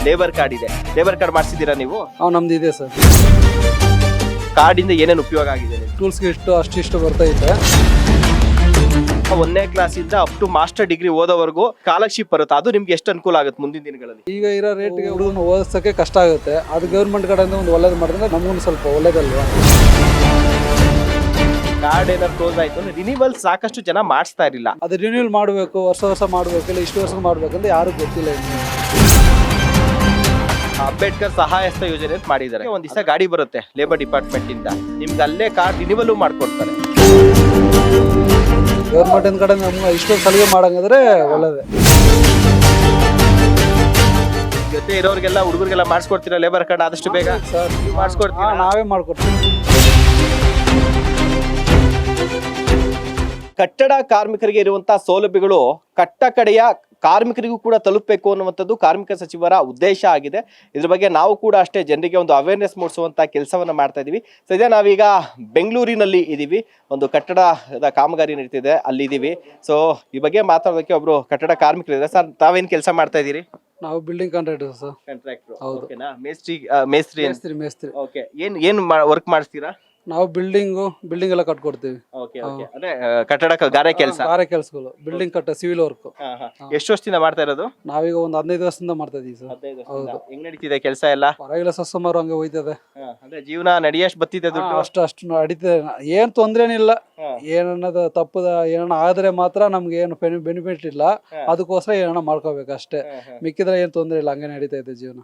Labour card ಇದೆ. Labour card ಮಾಡಿಸಿದ್ದೀರಾ ನೀವು? ನಮ್ದು ಇದೆ ಸರ್. ಕಾರ್ಡಿಂದ ಏನೇನು ಉಪಯೋಗ ಆಗಿದೆ ನಿಮ್ಗೆ? ಟೂಲ್ಸ್ಗೆ ಅಷ್ಟಿಷ್ಟು ಬರ್ತೈತೆ. 1ನೇ ಕ್ಲಾಸಿಂದ ಅಪ್ ಟು ಮಾಸ್ಟರ್ ಡಿಗ್ರಿ ಓದೋವರೆಗೂ ಸ್ಕಾಲರ್ಶಿಪ್ ಬರುತ್ತೆ. ಅದು ನಿಮ್ಗೆ ಎಷ್ಟು ಅನುಕೂಲ ಆಗುತ್ತೆ ಮುಂದಿನ ದಿನಗಳಲ್ಲಿ? ಈಗ ಇರೋ ರೇಟ್ಗೆ ಹುಡುಗನ ಓದಿಸೋಕ್ಕೆ ಕಷ್ಟ ಆಗುತ್ತೆ. ಅದು ಗೌರ್ಮೆಂಟ್ ಕಡೆಯಿಂದ ಒಂದು ಒಳ್ಳೇದು ಮಾಡಿದ್ರೆ ನಮಗೂ ಸ್ವಲ್ಪ ಒಳ್ಳೇದಲ್ವಾ. ಕಾರ್ಡ್ ಏನಾದ್ರು ಕ್ಲೋಸ್ ಆಯ್ತು ಅಂದ್ರೆ ರಿನಿವಲ್ ಸಾಕಷ್ಟು ಜನ ಮಾಡಿಸ್ತಾ ಇರಲಿಲ್ಲ. ಅದು ರಿನ್ಯೂವಲ್ ಮಾಡಬೇಕು, ವರ್ಷ ಮಾಡಬೇಕು, ಇಲ್ಲ ಇಷ್ಟು ವರ್ಷ ಮಾಡ್ಬೇಕಂತ ಯಾರು ಗೊತ್ತಿಲ್ಲ. ಇನ್ನು ಅಂಬೇಡ್ಕರ್ ಸಹಾಯಸ್ತ ಯೋಜನೆ ಅಂತ ಮಾಡಿದ್ದಾರೆ. ಒಂದ್ ದಿವಸ ಗಾಡಿ ಬರುತ್ತೆ ಲೇಬರ್ ಡಿಪಾರ್ಟ್ಮೆಂಟ್ ಇಂದ, ನಿಮ್ಗೆ ಅಲ್ಲೇ ಕಾರ್ಡ್ ರಿನಿವಲ್ ಮಾಡ್ಕೊಡ್ತಾರೆ. ಗೌರ್ಮೆಂಟ್ ಕಡೆ ನಮ್ಗೆ ಇಷ್ಟೊಂದು ಸಲಿಗೆ ಮಾಡಂಗಿದ್ರೆ ಒಳ್ಳೇದೇ. ಜೊತೆ ಇರೋರಿಗೆಲ್ಲ ಹುಡುಗರಿಗೆಲ್ಲ ಮಾಡಿಸ್ಕೊಡ್ತೀರಾ ಲೇಬರ್ ಕಾರ್ಡ್ ಆದಷ್ಟು ಬೇಗ? ಸರ್ ಮಾಡಿಸ್ಕೊಡ್ತೀರಾ? ನಾವೇ ಮಾಡ್ಕೊಡ್ತೀವಿ. ಕಟ್ಟಡ ಕಾರ್ಮಿಕರಿಗೆ ಇರುವಂತಹ ಸೌಲಭ್ಯಗಳು ಕಟ್ಟ ಕಡೆಯ ಕಾರ್ಮಿಕರಿಗೂ ಕೂಡ ತಲುಪಬೇಕು ಅನ್ನುವಂಥದ್ದು ಕಾರ್ಮಿಕ ಸಚಿವರ ಉದ್ದೇಶ ಆಗಿದೆ. ಇದ್ರ ಬಗ್ಗೆ ನಾವು ಕೂಡ ಅಷ್ಟೇ ಜನರಿಗೆ ಒಂದು ಅವೇರ್ನೆಸ್ ಮೂಡಿಸುವಂತ ಕೆಲಸವನ್ನ ಮಾಡ್ತಾ ಇದೀವಿ. ಸದ್ಯ ನಾವೀಗ ಬೆಂಗಳೂರಿನಲ್ಲಿ ಇದೀವಿ, ಒಂದು ಕಟ್ಟಡದ ಕಾಮಗಾರಿ ನಡೀತಿದೆ, ಅಲ್ಲಿದ್ದೀವಿ. ಸೊ ಈ ಬಗ್ಗೆ ಮಾತಾಡೋದಕ್ಕೆ ಒಬ್ರು ಕಟ್ಟಡ ಕಾರ್ಮಿಕರು ಇದ್ದಾರೆ. ಸರ್, ತಾವೇನ್ ಕೆಲಸ ಮಾಡ್ತಾ ಇದ್ದೀರಿ? ನಾವು ಬಿಲ್ಡಿಂಗ್ ಕಾಂಟ್ರಾಕ್ಟರ್ ಸರ್. ಕಾಂಟ್ರಾಕ್ಟರ್. ಹೌದು. ಓಕೆನಾ? ಮೇಸ್ತ್ರಿ. ಓಕೆ. ಏನ್ ವರ್ಕ್ ಮಾಡಿಸ್ತೀರಾ? ನಾವು ಬಿಲ್ಡಿಂಗ್ ಎಲ್ಲ ಕಟ್ಕೊಡ್ತೀವಿ. Okay okay. ಅಂದ್ರೆ ಕಟ್ಟಡ ಗಾರೆ ಕೆಲಸಗಳು, ಬಿಲ್ಡಿಂಗ್ ಕಟ್ಟ, ಸಿವಿಲ್ ವರ್ಕ್. ಎಷ್ಟು ವರ್ಷದಿಂದ ಮಾಡ್ತಾ ಇರೋದು? ನಾವೀಗ ಒಂದು 15 ವರ್ಷದಿಂದ ಮಾಡ್ತಾ ಇದೀವಿ ಸರ್. ಹೌದು. ಹೆಂಗ್ ನಡೀತಿದೆ ಕೆಲಸ ಎಲ್ಲ? ಪರವಾಗಿಲ್ಲ ಸರ್, ಸುಮಾರು ಹಂಗೆ ಹೋಯ್ತದೆ. ಅಂದ್ರೆ ಜೀವನ ನಡೆಯಷ್ಟು ಬತ್ತಿದೆ ದುಡ್ಡು? ಅಷ್ಟು ನಡೀತದೆ, ಏನ್ ತೊಂದ್ರೆನಿಲ್ಲ. ಏನನ್ನದ ತಪ್ಪದ ಏನನ್ನ ಆದ್ರೆ ಮಾತ್ರ ನಮ್ಗೆ ಏನು ಬೆನಿಫಿಟ್ ಇಲ್ಲ, ಅದಕ್ಕೋಸ್ಕರ ಏನನ್ನ ಮಾಡ್ಕೋಬೇಕು ಅಷ್ಟೇ. ಮಿಕ್ಕಿದ್ರೆ ಏನ್ ತೊಂದ್ರೆ ಇಲ್ಲ, ಹಂಗೆ ನಡೀತಾ ಇದೆ ಜೀವನ.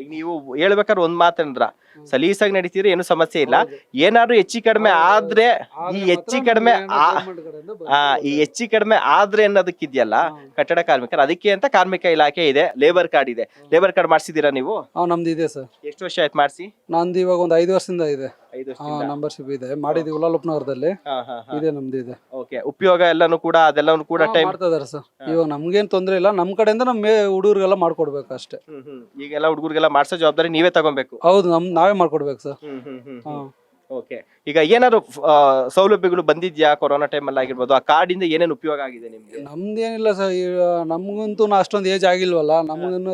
ಈಗ ನೀವು ಹೇಳ್ಬೇಕಾದ್ರೆ ಒಂದ್ ಮಾತಂದ್ರ ಸಲೀಸಾಗಿ ನಡೀತಿದ್ರೆ ಏನು ಸಮಸ್ಯೆ ಇಲ್ಲ. ಏನಾದ್ರು ಹೆಚ್ಚು ಕಡಿಮೆ ಆದ್ರೆ ಈ ಹೆಚ್ಚು ಕಡಿಮೆ ಆದ್ರೆ ಅನ್ನೋದಕ್ಕಿದೆಯಲ್ಲ ಕಟ್ಟಡ ಕಾರ್ಮಿಕರು, ಅದಕ್ಕೆ ಅಂತ ಕಾರ್ಮಿಕ ಇಲಾಖೆ ಇದೆ, ಲೇಬರ್ ಕಾರ್ಡ್ ಇದೆ. ಲೇಬರ್ ಕಾರ್ಡ್ ಮಾಡಿಸಿದೀರಾ ನೀವು? ನಮ್ದು ಇದೆ ಸರ್. ಎಷ್ಟು ವರ್ಷ ಆಯ್ತು ಮಾಡಿಸಿ? ನಂದು ಇವಾಗ ಒಂದು 5 ವರ್ಷದಿಂದ ಇದೆ. 5 ವರ್ಷದಿಂದ ನಂಬರ್ಶಿಪ್ ಇದೆ, ಮಾಡಿದೀವಿ ಉಲಾಲಪ್ಪನವರದಲ್ಲಿ ಇದೆ, ನಮ್ದು ಇದೆ. ಓಕೆ. ಉಪಯೋಗ ಎಲ್ಲಾನು ಕೂಡ ಅದೆಲ್ಲನು ಕೂಡ ಟೈಮ್ ಮಾಡ್ತಾ ಇದಾರೆ ಸರ್. ಇವಾಗ ನಮ್ಗೇನ್ ತೊಂದ್ರೆ ಇಲ್ಲ, ನಮ್ ಕಡೆಯಿಂದ ನಮ್ಮ ಹುಡುಗರಿಗೆಲ್ಲ ಮಾಡ್ಕೊಡ್ಬೇಕು ಅಷ್ಟೇ. ಈಗೆಲ್ಲ ಹುಡುಗರಿಗೆಲ್ಲ ಮಾಡ್ಸೋ ಜವಾಬ್ದಾರಿ ನೀವೇ ತಗೊಬೇಕು? ಹೌದು, ನಾವೇ ಮಾಡ್ಕೊಡ್ಬೇಕು ಸರ್. ಓಕೆ. ಈಗ ಏನಾದ್ರು ಸೌಲಭ್ಯಗಳು ಬಂದಿದ್ಯಾ ಕೊರೋನಾ ಟೈಮ್ ಅಲ್ಲಿ ಆಗಿರ್ಬೋದು? ಆ ಕಾರ್ಡ್ ಇಂದ ಏನೇನು ಉಪಯೋಗ ಆಗಿದೆ ನಿಮ್ಗೆ? ನಮ್ದೇನಿಲ್ಲ ಸರ್, ನಮ್ಗಂತೂ ಅಷ್ಟೊಂದು ಏಜ್ ಆಗಿಲ್ವಲ್ಲ, ನಮಗಿನ್ನು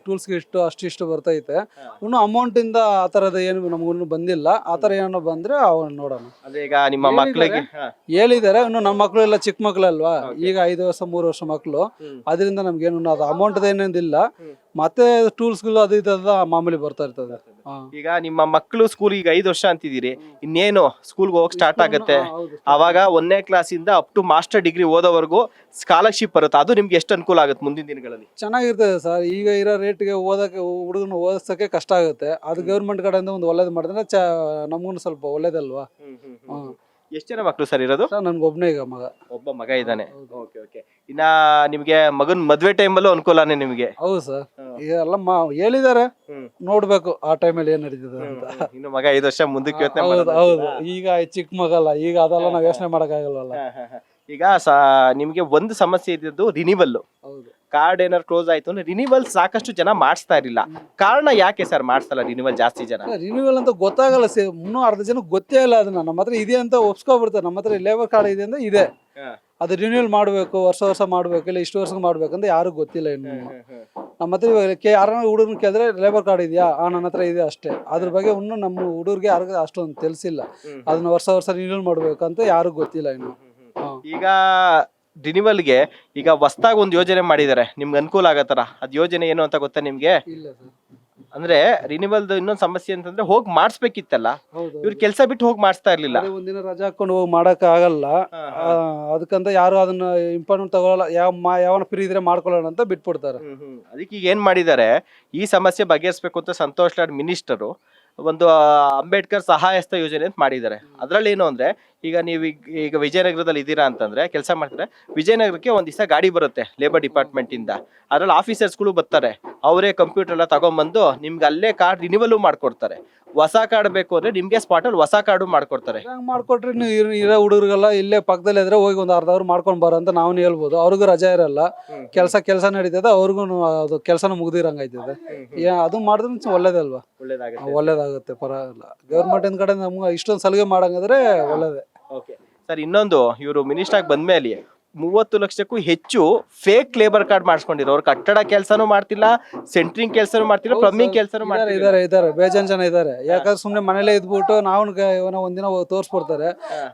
ಟೂಲ್ಸ್ಗೆ ಅಷ್ಟಿಷ್ಟು ಬರ್ತೈತೆ. ಇನ್ನು ಅಮೌಂಟ್ ಇಂದ ಆತರದ ಏನು ನಮಗಿನ್ನು ಬಂದಿಲ್ಲ. ಆತರ ಏನೋ ಬಂದ್ರೆ ಅವನ್ನ ನೋಡೋಣ. ಅಂದ್ರೆ ಈಗ ನಿಮ್ಮ ಮಕ್ಕಳಿಗೆ ಹೇಳಿದಾರೆ, ಇನ್ನು ನಮ್ಮ ಮಕ್ಳು ಎಲ್ಲ ಚಿಕ್ಕ ಮಕ್ಳಲ್ವಾ, ಈಗ 5 ವರ್ಷ 3 ವರ್ಷ ಮಕ್ಳು. ಅದರಿಂದ ನಮ್ಗೇನು ಅದು ಅಮೌಂಟ್ ಏನೇನಿಲ್ಲ. ಮತ್ತೆ ಟೂಲ್ಸ್ಗಳು ಅದು ಇದೆಲ್ಲ ಮಾಮೂಲಿ ಬರ್ತಾ ಇರ್ತದೆ. ಈಗ ನಿಮ್ಮ ಮಕ್ಕಳು ಸ್ಕೂಲ್ ಈಗ 5 ವರ್ಷ ಅಂತಿದ್ದೀರಿ, ಇನ್ನೇನು ಸ್ಕೂಲ್ಗೆ ಹೋಗಕ್ ಸ್ಟಾರ್ಟ್ ಆಗುತ್ತೆ. ಅವಾಗ 1ನೇ ಕ್ಲಾಸಿಂದ ಅಪ್ ಟು ಮಾಸ್ಟರ್ ಡಿಗ್ರಿ ಓದೋವರೆಗೂ ಸ್ಕಾಲರ್ಶಿಪ್ ಬರುತ್ತೆ. ಅದು ನಿಮ್ಗೆ ಎಷ್ಟು ಅನುಕೂಲ ಆಗುತ್ತೆ ಮುಂದಿನ ದಿನಗಳಲ್ಲಿ? ಚೆನ್ನಾಗಿರ್ತದೆ ಸರ್. ಈಗ ಇರೋ ರೇಟ್ಗೆ ಹುಡುಗನ ಓದಿಸೋಕೆ ಕಷ್ಟ ಆಗುತ್ತೆ. ಅದು ಗೌರ್ಮೆಂಟ್ ಕಡೆಯಿಂದ ಒಂದು ಒಳ್ಳೇದು ಮಾಡಿದ್ರೆ ನಮಗೂ ಸ್ವಲ್ಪ ಒಳ್ಳೇದಲ್ವಾ. ಎಷ್ಟು ಜನ ಮಕ್ಕಳು ಸರ್ ಇರೋದು? ನನ್ಗೆ ಒಬ್ಬನೇ ಈಗ ಒಬ್ಬ ಮಗ ಇದ್ದಾನೆ. Okay okay. ಇನ್ನ ನಿಮ್ಗೆ ಮಗನ್ ಮದ್ವೆ ಟೈಮಲ್ಲೂ ಅನುಕೂಲನೇ ನಿಮ್ಗೆ? ಹೌದು ಸರ್. ಎಲ್ಲ ಹೇಳಿದಾರೆ, ನೋಡ್ಬೇಕು ಆ ಟೈಮಲ್ಲಿ ಏನ್ ನಡೀತದೆ ಅಂತ. ಇನ್ನು ಮಗ 5 ವರ್ಷ ಮುಂದಕ್ಕೆ ಯೋಚನೆ ಮಾಡೋದು. ಹೌದು, ಈಗ ಚಿಕ್ಕ ಮಗಲ್ಲ, ಈಗ ಅದೆಲ್ಲ ನಾವ್ ಯೋಚನೆ ಮಾಡಕ್ ಆಗಲ್ವಲ್ಲ. ಈಗ ನಿಮ್ಗೆ ಒಂದು ಸಮಸ್ಯೆ ಇದ್ದದ್ದು ರಿನಿವಲ್. ಕಾರ್ಡ್ ಏನಾದ್ರು ಕ್ಲೋಸ್ ಆಯ್ತು ಅಂದ್ರೆ ರಿನಿವಲ್ ಸಾಕಷ್ಟು ಜನ ಮಾಡಿಸ್ತಾ ಇರಲಿಲ್ಲ. ಕಾರಣ ಯಾಕೆ ಸರ್ ಮಾಡಿಸಲ್ಲ ರಿನಿವಲ್ ಜಾಸ್ತಿ ಜನ? ರಿನಿವಲ್ ಅಂತ ಗೊತ್ತಾಗಲ್ಲ ಸರ್. ಇನ್ನೂ ಅರ್ಧ ಜನ ಗೊತ್ತೇ ಇಲ್ಲ ಅದನ್ನ. ನಮ್ಮ ಹತ್ರ ಇದೆ ಅಂತ ಒಪ್ಸ್ಕೊಬಿಡ್ತಾರೆ. ನಮ್ಮ ಹತ್ರ ಲೇಬರ್ ಕಾರ್ಡ್ ಇದೆ ಅಂದ್ರೆ ಇದೆ, ಅದು ರಿನ್ಯೂವಲ್ ಮಾಡಬೇಕು, ವರ್ಷ ಮಾಡಬೇಕು, ಇಲ್ಲ ಇಷ್ಟು ವರ್ಷ ಮಾಡ್ಬೇಕಂತ ಯಾರು ಗೊತ್ತಿಲ್ಲ ಇನ್ನು. ನಮ್ಮ ಹತ್ರ ಯಾರನ್ನ ಹುಡುಗನ ಕೇಳಿದ್ರೆ ಲೇಬರ್ ಕಾರ್ಡ್ ಇದೆಯಾ? ನನ್ನ ಹತ್ರ ಇದೆ ಅಷ್ಟೇ. ಅದ್ರ ಬಗ್ಗೆ ಇನ್ನೂ ನಮ್ಮ ಹುಡುಗರಿಗೆ ಯಾರಿಗೂ ಅಷ್ಟೊಂದು ತಿಳಿಸಿಲ್ಲ. ಅದನ್ನ ವರ್ಷ ರಿನ್ಯೂವಲ್ ಮಾಡ್ಬೇಕಂತ ಯಾರಿಗೂ ಗೊತ್ತಿಲ್ಲ ಇನ್ನು. ಈಗ ರಿನಿವಲ್ಗೆ ಈಗ ಹೊಸದಾಗಿ ಒಂದು ಯೋಜನೆ ಮಾಡಿದ್ದಾರೆ, ನಿಮ್ಗೆ ಅನುಕೂಲ ಆಗತ್ತಾರ. ಅದ್ ಯೋಜನೆ ಏನು ಅಂತ ಗೊತ್ತಾ ನಿಮ್ಗೆ? ಅಂದ್ರೆ ರಿನಿವಲ್ ಇನ್ನೊಂದು ಸಮಸ್ಯೆ ಅಂತಂದ್ರೆ ಹೋಗಿ ಮಾಡಿಸ್ಬೇಕಿತ್ತಲ್ಲ, ಇವ್ರು ಕೆಲಸ ಬಿಟ್ಟು ಹೋಗಿ ಮಾಡಿಸ್ತಾ ಇರ್ಲಿಲ್ಲ. ಒಂದಿನ ರಜಾ ಹಾಕೊಂಡು ಹೋಗಿ ಮಾಡಕ್ ಆಗಲ್ಲ, ಅದಕ್ಕಂತ ಯಾರು ಅದನ್ನ ಇಂಪಾರ್ಟೆಂಟ್ ತಗೊಳ್ಳಲ್ಲ. ಯಾವನ ಫ್ರೀ ಇದ್ರೆ ಮಾಡ್ಕೊಳ್ಳೋಣ ಅಂತ ಬಿಟ್ಬಿಡ್ತಾರೆ. ಅದಕ್ಕೆ ಈಗ ಏನ್ ಮಾಡಿದ್ದಾರೆ, ಈ ಸಮಸ್ಯೆ ಬಗೆಹರಿಸಬೇಕು ಅಂತ ಸಂತೋಷ್ ಲಾಡ್ ಮಿನಿಸ್ಟರು ಒಂದು ಅಂಬೇಡ್ಕರ್ ಸಹಾಯಸ್ತ ಯೋಜನೆ ಅಂತ ಮಾಡಿದ್ದಾರೆ. ಅದ್ರಲ್ಲಿ ಏನು ಅಂದ್ರೆ, ಈಗ ನೀವು ಈಗ ವಿಜಯನಗರದಲ್ಲಿ ಇದ್ದೀರಾ ಅಂತಂದ್ರೆ ಕೆಲಸ ಮಾಡ್ತಾರೆ, ವಿಜಯನಗರಕ್ಕೆ ಒಂದ್ ದಿವಸ ಗಾಡಿ ಬರುತ್ತೆ ಲೇಬರ್ ಡಿಪಾರ್ಟ್ಮೆಂಟ್ ಇಂದ. ಅದ್ರಲ್ಲಿ ಆಫೀಸರ್ಸ್ಗಳು ಬರ್ತಾರೆ, ಅವರೇ ಕಂಪ್ಯೂಟರ್ ಎಲ್ಲ ತಗೊಂಡ್ಬಂದು ನಿಮ್ಗೆ ಅಲ್ಲೇ ಕಾರ್ಡ್ ರಿನಿವಲ್ ಮಾಡ್ಕೊಡ್ತಾರೆ. ಹೊಸ ಕಾರ್ಡ್ ಬೇಕು ಅಂದ್ರೆ ನಿಮ್ಗೆ ಸ್ಪಾಟ್ ಅಲ್ಲಿ ಹೊಸ ಕಾರ್ಡು ಮಾಡ್ಕೊಡ್ತಾರೆ. ಮಾಡ್ಕೊಟ್ರಿ ನೀವು ಇರೋ ಹುಡುಗರಿಗೆಲ್ಲ ಇಲ್ಲೇ ಪಕ್ಕದಲ್ಲಿ ಇದ್ರೆ ಹೋಗಿ ಒಂದು ಅರ್ಧ ಅವ್ರು ಮಾಡ್ಕೊಂಡ್ ಬರ ಅಂತ ನಾವು ಹೇಳ್ಬೋದು. ಅವ್ರಿಗೂ ರಜಾ ಇರಲ್ಲ, ಕೆಲಸ ನಡೀತದೆ, ಅವ್ರಿಗೂ ಅದು ಕೆಲಸನ ಮುಗ್ದಿರಂಗೈತದೆ. ಅದು ಮಾಡಿದ್ರೆ ಒಳ್ಳೇದಲ್ವಾ? ಒಳ್ಳೇದಾಗುತ್ತೆ, ಪರವಾಗಿಲ್ಲ. ಗೌರ್ಮೆಂಟ್ ಕಡೆ ನಮ್ಗೆ ಇಷ್ಟೊಂದು ಸಲಿಗೆ ಮಾಡಂಗಾದ್ರೆ ಒಳ್ಳೇದೇ. ಸರ್, ಇನ್ನೊಂದು, ಇವರು ಮಿನಿಸ್ಟರ್ ಆಗಿ ಬಂದ್ಮೇಲೆ 30 ಲಕ್ಷಕ್ಕೂ ಹೆಚ್ಚು ಫೇಕ್ ಲೇಬರ್ ಕಾರ್ಡ್ ಮಾಡಿಸ್ಕೊಂಡಿರೋ ಅವ್ರು ಕಟ್ಟಡ ಕೆಲಸನೂ ಮಾಡ್ತಿಲ್ಲ, ಸೆಂಟ್ರಿಂಗ್ ಕೆಲಸನೂ ಮಾಡ್ತಿಲ್ಲ, ಪ್ಲಂಬಿಂಗ್ ಕೆಲಸನೂ ಮಾಡ್ತಿಲ್ಲ. ಇದಾರೆ ಬೇಜಾನ್ ಜನ ಇದಾರೆ. ಯಾಕಂದ್ರೆ ಸುಮ್ನೆ ಮನೇಲೆ ಇದ್ಬಿಟ್ಟು ನಾವು ಒಂದಿನ ತೋರ್ಸ್ಕೊಡ್ತಾರೆ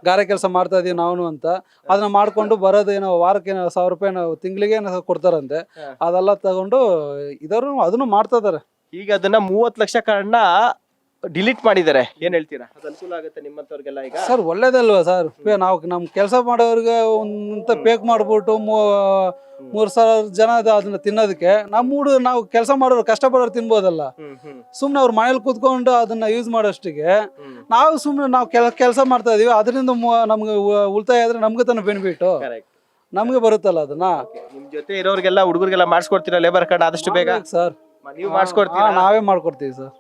ಗಾರೆ ಕೆಲಸ ಮಾಡ್ತಾ ಇದೀವಿ ನಾವು ಅಂತ. ಅದನ್ನ ಮಾಡ್ಕೊಂಡು ಬರೋದು ಏನೋ ವಾರಕ್ಕೆ ಏನೋ 1000 ರೂಪಾಯಿ ತಿಂಗಳಿಗೆ ಕೊಡ್ತಾರಂತೆ. ಅದೆಲ್ಲ ತಗೊಂಡು ಇದಾರು ಅದನ್ನು ಮಾಡ್ತಾ ಇದಾರೆ. ಈಗ ಅದನ್ನ 30 ಲಕ್ಷ ಕಾರ್ಡ್ನ ಡಿಲೀಟ್ ಮಾಡಿದ್ದಾರೆ. ಏನ್ ಹೇಳ್ತೀರಾ, ಅದು ಅನುಕೂಲ ಆಗುತ್ತೆ ನಿಮ್ಮಂತವ್ರಿಗೆಲ್ಲ? ಈಗ ಸರ್ ಒಳ್ಳೇದಲ್ವಾ ಸರ್, ನಾವು ನಮ್ ಕೆಲಸ ಮಾಡೋರ್ಗೆ ಅಂತ ಪೇಕ್ ಮಾಡ್ಬಿಟ್ಟು 3,000 ಜನ ಅದನ್ನ ತಿನ್ನೋದಕ್ಕೆ ನಾವು ಕೆಲಸ ಮಾಡೋರು ಕಷ್ಟಪಡೋರು ತಿನ್ಬೋದಲ್ಲ. ಸುಮ್ನೆ ಅವ್ರ ಮನೇಲಿ ಕೂತ್ಕೊಂಡು ಅದನ್ನ ಯೂಸ್ ಮಾಡೋಷ್ಟಿಗೆ ನಾವು ಸುಮ್ನೆ ನಾವು ಕೆಲಸ ಮಾಡ್ತಾ ಇದೀವಿ, ಅದರಿಂದ ನಮ್ಗೆ ಉಳಿತಾಯ ಆದ್ರೆ ನಮ್ಗೆ ತಾನೇ ಬೆನಿಫಿಟ್, ನಮ್ಗೆ ಬರುತ್ತಲ್ಲ ಅದನ್ನ. ನಿಮ್ ಜೊತೆ ಇರೋರ್ಗೆಲ್ಲ ಹುಡುಗರಿಗೆಲ್ಲ ಮಾಡಿಸ್ಕೊಡ್ತೀರಾ ಲೇಬರ್ ಕಾರ್ಡ್ ಆದಷ್ಟು ಬೇಗ? ಸರ್ ನೀವು ಮಾಡಿಸ್ಕೊಡ್ತೀರಾ? ನಾವೇ ಮಾಡ್ಕೊಡ್ತೀವಿ sir.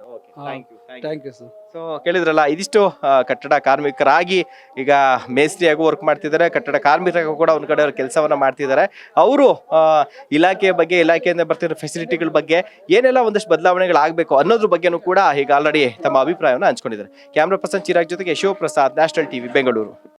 Thank you sir. So ಕೇಳಿದ್ರಲ್ಲ, ಇದಿಷ್ಟು ಕಟ್ಟಡ ಕಾರ್ಮಿಕರಾಗಿ ಈಗ ಮೇಸ್ತ್ರಿಯಾಗೂ ವರ್ಕ್ ಮಾಡ್ತಿದ್ದಾರೆ, ಕಟ್ಟಡ ಕಾರ್ಮಿಕರಾಗೂ ಕೂಡ ಒಂದ್ ಕಡೆ ಅವ್ರ ಕೆಲಸವನ್ನ ಮಾಡ್ತಿದ್ದಾರೆ. ಅವರು ಇಲಾಖೆಯ ಬಗ್ಗೆ, ಇಲಾಖೆಯಿಂದ ಬರ್ತಿರೋ ಫೆಸಿಲಿಟಿಗಳ ಬಗ್ಗೆ ಏನೆಲ್ಲ ಒಂದಷ್ಟು ಬದಲಾವಣೆಗಳಾಗಬೇಕು ಅನ್ನೋದ್ರ ಬಗ್ಗೆನೂ ಕೂಡ ಈಗ ಆಲ್ರೆಡಿ ತಮ್ಮ ಅಭಿಪ್ರಾಯವನ್ನು ಹಂಚ್ಕೊಂಡಿದ್ದಾರೆ. ಕ್ಯಾಮ್ರಾ ಪರ್ಸನ್ ಚಿರಾಗ್ ಜೊತೆಗೆ ಶಿವಪ್ರಸಾದ್, ನ್ಯಾಷನಲ್ ಟಿವಿ, ಬೆಂಗಳೂರು.